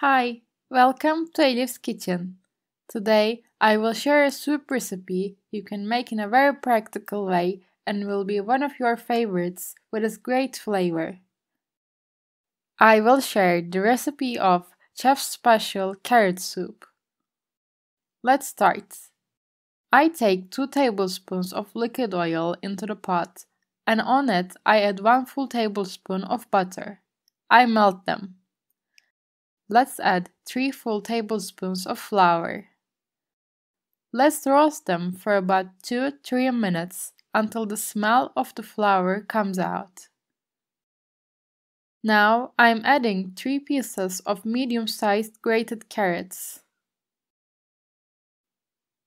Hi, welcome to Elif's kitchen. Today I will share a soup recipe you can make in a very practical way and will be one of your favorites with its great flavor. I will share the recipe of Chef's Special Carrot Soup. Let's start. I take 2 tablespoons of liquid oil into the pot and on it I add 1 full tablespoon of butter. I melt them. Let's add 3 full tablespoons of flour. Let's roast them for about 2-3 minutes until the smell of the flour comes out. Now I'm adding 3 pieces of medium-sized grated carrots.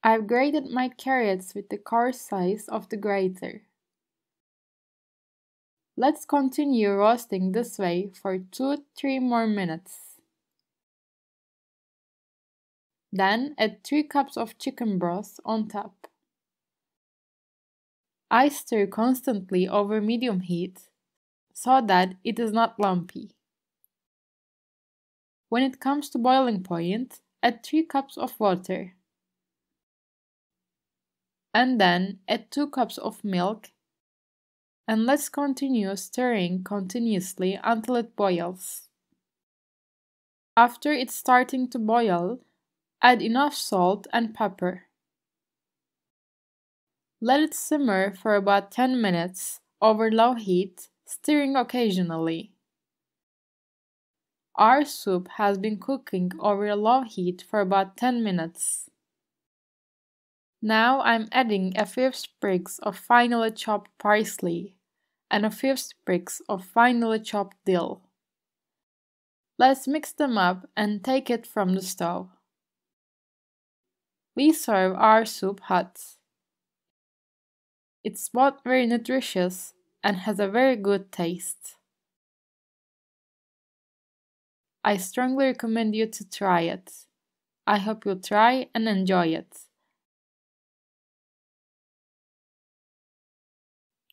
I've grated my carrots with the coarse size of the grater. Let's continue roasting this way for 2-3 more minutes. Then add 3 cups of chicken broth on top. I stir constantly over medium heat so that it is not lumpy. When it comes to boiling point, add 3 cups of water. And then add 2 cups of milk and let's continue stirring continuously until it boils. After it's starting to boil, add enough salt and pepper. Let it simmer for about 10 minutes over low heat, stirring occasionally. Our soup has been cooking over a low heat for about 10 minutes. Now I'm adding a few sprigs of finely chopped parsley and a few sprigs of finely chopped dill. Let's mix them up and take it from the stove. We serve our soup hot. It's both very nutritious and has a very good taste. I strongly recommend you to try it. I hope you'll try and enjoy it.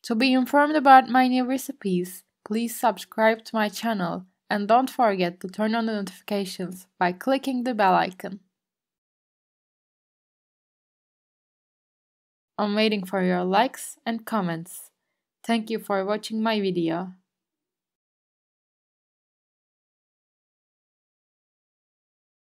To be informed about my new recipes, please subscribe to my channel and don't forget to turn on the notifications by clicking the bell icon. I'm waiting for your likes and comments. Thank you for watching my video.